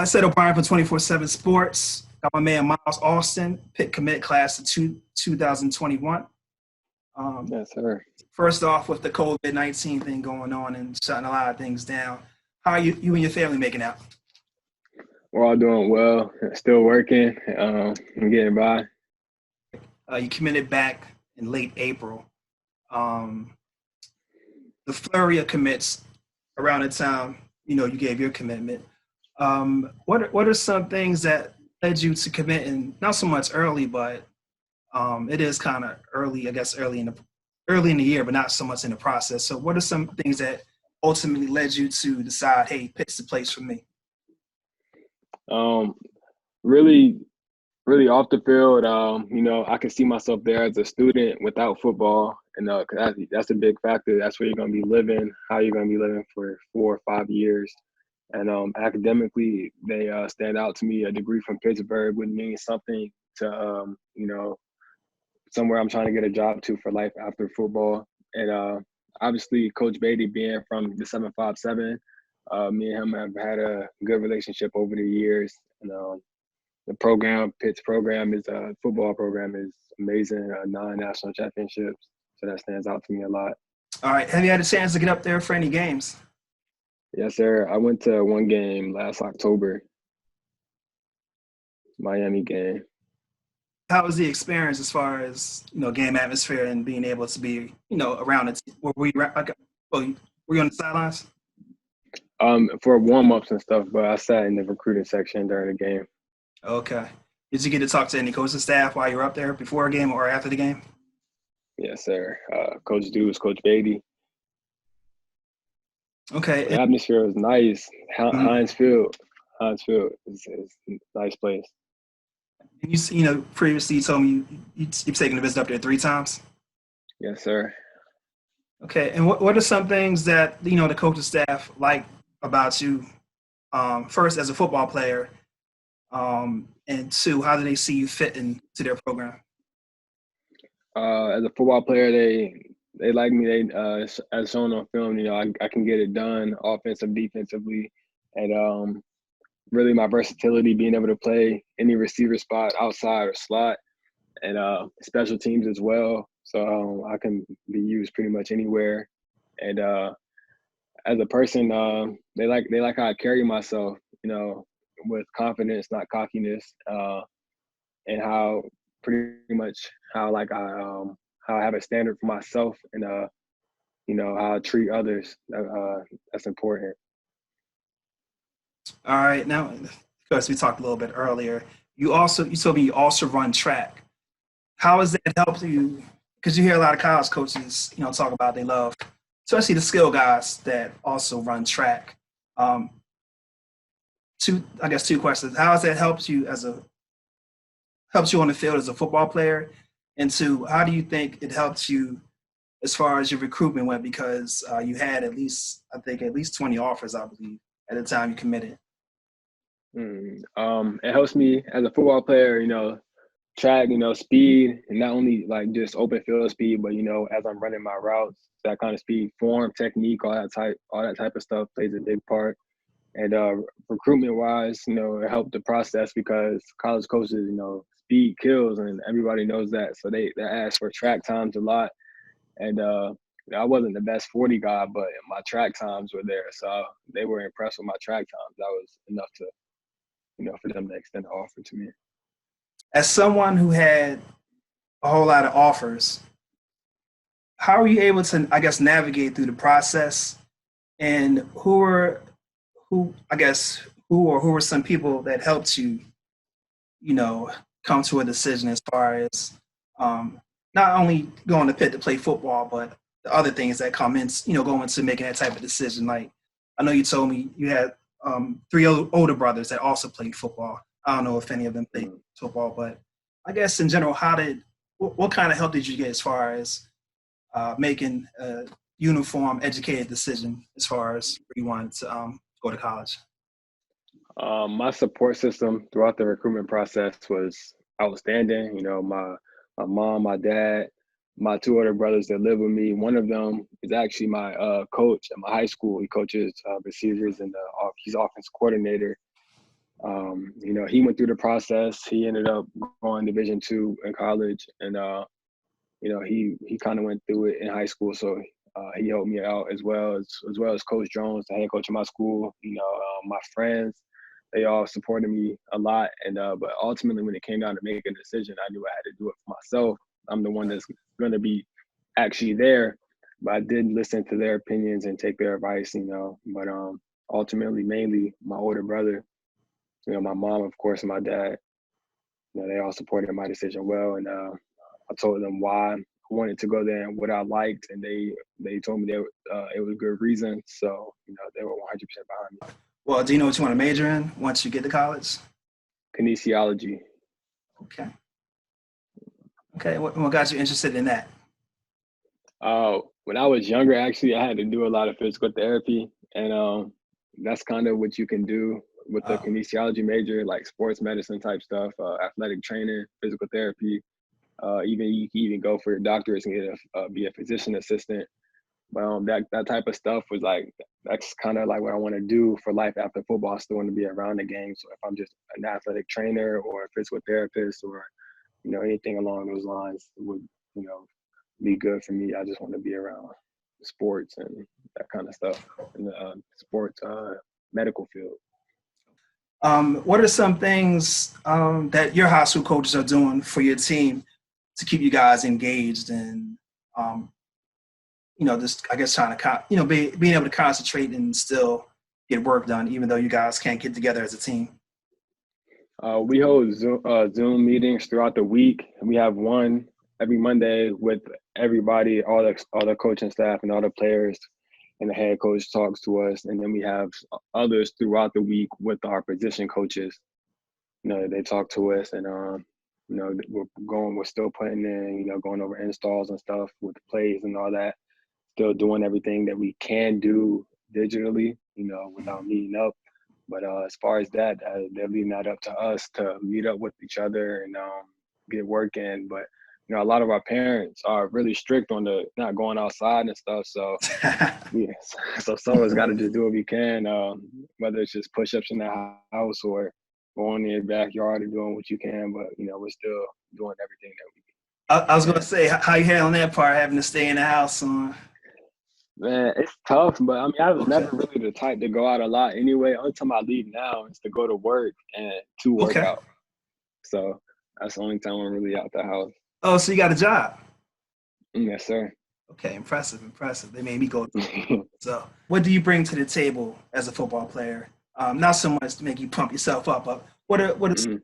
I said O'Brien for 24/7 Sports. Got my man Myles Alston, Pitt commit class of 2021. Um, Yes, sir. First off, with the COVID-19 thing going on and shutting a lot of things down, how are you and your family making out? We're all doing well. Still working. I'm getting by. You committed back in late April. Um, the flurry of commits around the time you gave your commitment. What are some things that led you to commit, and not so much early, but it is kind of early, I guess, early in the year, but not so much in the process. So, what are some things that ultimately led you to decide, hey, Pitt's the place for me? Um, really, really off the field. I can see myself there as a student without football, and 'cause that's a big factor. That's where you're going to be living. How you're going to be living for 4 or 5 years. And academically, they stand out to me. A degree from Pittsburgh would mean something to somewhere I'm trying to get a job to for life after football. And obviously, Coach Beatty being from the 757, me and him have had a good relationship over the years. And the program, Pitt's program, is football program is amazing. 9 national championships, so that stands out to me a lot. All right, have you had a chance to get up there for any games? Yes, sir. I went to one game last October, Miami game. How was the experience as far as game atmosphere and being able to be around it? Were you were you on the sidelines? For warm-ups and stuff, but I sat in the recruiting section during the game. Okay. Did you get to talk to any coaching staff while you were up there before a game or after the game? Yes, sir. Coach Deuce, Coach Beatty. Okay. The atmosphere was nice. Mhm. Heinz Field is a nice place. Previously you told me you've taken the visit up there 3 times. Yes, sir. Okay. And what are some things that the coaching staff like about you? First, as a football player, and two, how do they see you fit into their program? As a football player, they like me. They as shown on film, I can get it done offensive, defensively, and really my versatility, being able to play any receiver spot, outside or slot, and special teams as well. So I can be used pretty much anywhere. And as a person, they like how I carry myself, with confidence, not cockiness, and how pretty much how I have a standard for myself, and how I treat others. That's important. All right. Now, because we talked a little bit earlier, you told me you also run track. How has that helped you? Because you hear a lot of college coaches, talk about they love, especially the skill guys that also run track. Um, two questions. How has that helps you on the field as a football player? And two, how do you think it helps you as far as your recruitment went? Because you had at least 20 offers, I believe, at the time you committed. It helps me as a football player, track, speed, and not only like just open field speed, but as I'm running my routes, that kind of speed, form, technique, all that type of stuff plays a big part. And recruitment wise, it helped the process because college coaches, speed kills, and everybody knows that. So they ask for track times a lot. And I wasn't the best 40 guy, but my track times were there. So they were impressed with my track times. That was enough to, for them to extend the offer to me. As someone who had a whole lot of offers, how are you able to, I guess, navigate through the process? And who were some people that helped you, you know, come to a decision as far as um, not only going to Pitt to play football, but the other things that come in, going to making that type of decision. Like, I know you told me you had three older brothers that also played football. I don't know if any of them played football, but I guess in general, what kind of help did you get as far as making a uniform, educated decision as far as where you wanted to go to college? My support system throughout the recruitment process was outstanding. My mom, my dad, my two older brothers that live with me. One of them is actually my coach at my high school. He coaches receivers and he's offense coordinator. You know, he went through the process. He ended up going Division II in college, and you know, he kind of went through it in high school. So he helped me out as well as Coach Jones, the head coach of my school. You know, my friends, they all supported me a lot. And but ultimately, when it came down to making a decision, I knew I had to do it for myself. I'm the one that's going to be actually there, but I did listen to their opinions and take their advice. You know, but ultimately, mainly my older brother, you know, my mom, of course, and my dad, you know, they all supported my decision well. And I told them why I wanted to go there and what I liked, and they told me it was a good reason. So, you know, they were 100% behind me. Well, do you know what you want to major in once you get to college? Kinesiology. Okay. Okay. What got you interested in that? When I was younger, actually, I had to do a lot of physical therapy, and that's kind of what you can do with the Oh, kinesiology major, like sports medicine type stuff, athletic training, physical therapy. Even you can even go for your doctorate and get be a physician assistant. But that type of stuff was like that's kind of like what I want to do for life after football. I still want to be around the game. So if I'm just an athletic trainer or a physical therapist or you know anything along those lines would you know be good for me. I just want to be around sports and that kind of stuff in the sports medical field. what are some things that your high school coaches are doing for your team to keep you guys engaged and um, just I guess trying to being able to concentrate and still get work done, even though you guys can't get together as a team. We hold Zoom meetings throughout the week. We have one every Monday with everybody, all the coaching staff and all the players, and the head coach talks to us. And then we have others throughout the week with our position coaches. You know, they talk to us, and you know, we're still putting in, you know, going over installs and stuff with the plays and all that. Still doing everything that we can do digitally, you know, without meeting up. But as far as that, they're leaving that up to us to meet up with each other and get work in. But you know, a lot of our parents are really strict on the not going outside and stuff. So yeah, so some of us got to just do what we can, whether it's just push-ups in the house or going in your backyard and doing what you can. But you know, we're still doing everything that I was we going to can. say, how you handling that part, having to stay in the house? Man, it's tough, but I mean, I was Okay, never really the type to go out a lot anyway. Only time I leave now is to go to work and to work okay. out. So that's the only time I'm really out the house. Oh, so you got a job? Yes, sir. Okay, impressive, impressive. They made me go. So, what do you bring to the table as a football player? Not so much to make you pump yourself up, but Mhm.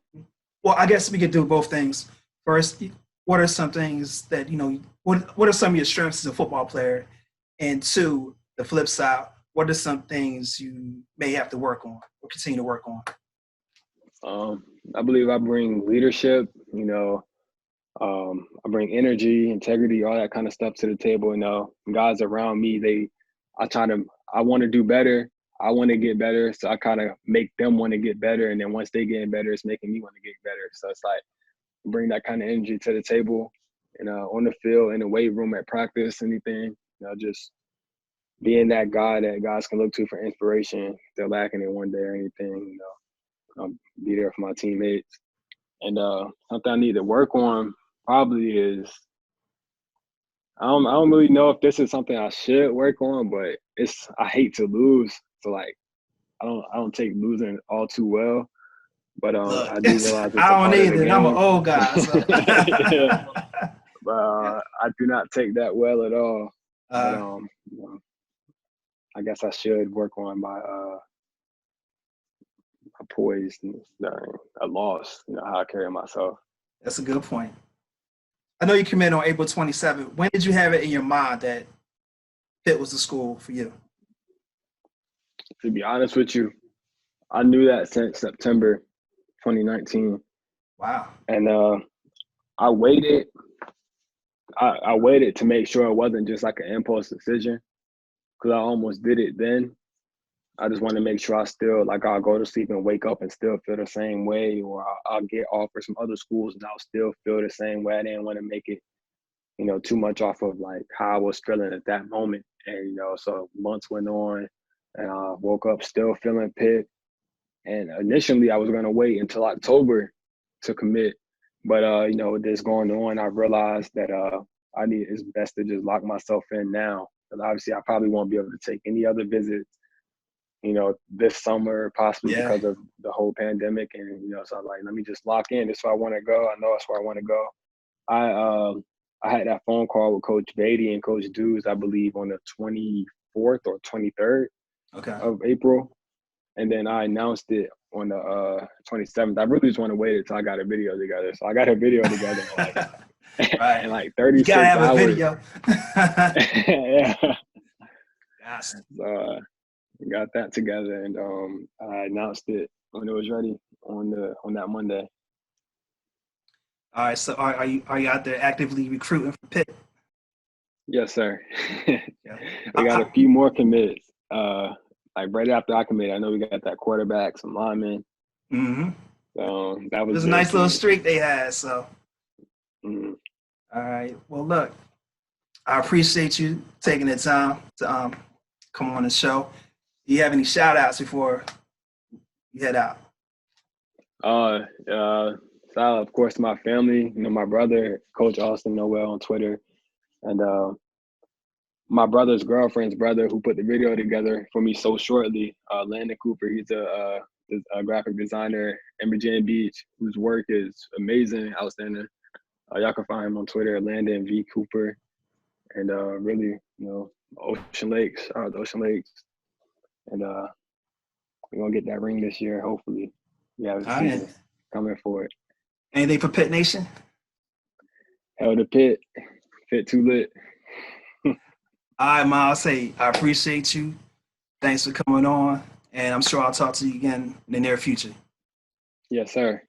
well, I guess we could do both things. First, what are some things that what are some of your strengths as a football player? And two, the flip side, what are some things you may have to work on or continue to work on? Um, I believe I bring leadership. You know, I bring energy, integrity, all that kind of stuff to the table. You know, guys around me, I want to do better. I want to get better. So I kind of make them want to get better. And then once they get better, it's making me want to get better. So it's like, bring that kind of energy to the table, and on the field, in the weight room, at practice, anything. You know, just being that guy that guys can look to for inspiration. If they're lacking in one day or anything, you know, I'll be there for my teammates. And something I need to work on probably is I don't really know if this is something I should work on, but I hate to lose, so like I don't take losing all too well. But Look, I do realize it's a I don't part of the either, and I'm an game. old guy, so Yeah, but I do not take that well at all. But uh, you know, I guess I should work on my poise during a loss. You know how I carry myself. that's a good point. I know you came in on April 27th. When did you have it in your mind that Pitt was the school for you? To be honest with you, I knew that since September 2019, Wow. and I waited. I waited to make sure it wasn't just like an impulse decision because I almost did it then. I just want to make sure I still like I'll go to sleep and wake up and still feel the same way, or I'll get offers from other schools and I'll still feel the same way. I didn't want to make it, you know, too much off of like how I was feeling at that moment. And you know, so months went on, and I woke up still feeling Pitt. And initially, I was going to wait until October to commit. But, with this going on, I realized that it's best to just lock myself in now. Because obviously, I probably won't be able to take any other visits, this summer, possibly Yeah. because of the whole pandemic. And, so I'm like, let me just lock in. This is where I want to go. I know that's where I want to go. I had that phone call with Coach Beatty and Coach Dews, I believe, on the 24th or 23rd of April. And then I announced it on the 27th. I really just want to wait until I got a video together. So I got a video together Right. in like You 36 gotta have hours. a video. Yeah. Yes. So got that together, and I announced it when it was ready on that Monday. All right. So are you out there actively recruiting for Pitt? Yes, sir. Yeah. We got a few more commits. Like right after I commit, I know we got that quarterback, some linemen. Mm-hmm. So that It was was a nice little streak they had. So. Mm-hmm. All right. Well, look, I appreciate you taking the time to come on the show. Do you have any shout outs before you head out? So of course, my family, my brother, Coach Alston Noel on Twitter, and my brother's girlfriend's brother who put the video together for me so shortly, Landon Cooper. He's a graphic designer in Virginia Beach whose work is amazing, outstanding. Y'all can find him on Twitter, Landon V. Cooper. And really, Ocean Lakes, Ocean Lakes. And we're going to get that ring this year, hopefully. Yeah, the season coming for it. Anything for Pitt Nation? Hell to Pitt. Pitt too lit. All right, Myles. Hey, I appreciate you. Thanks for coming on. And I'm sure I'll talk to you again in the near future. Yes, sir.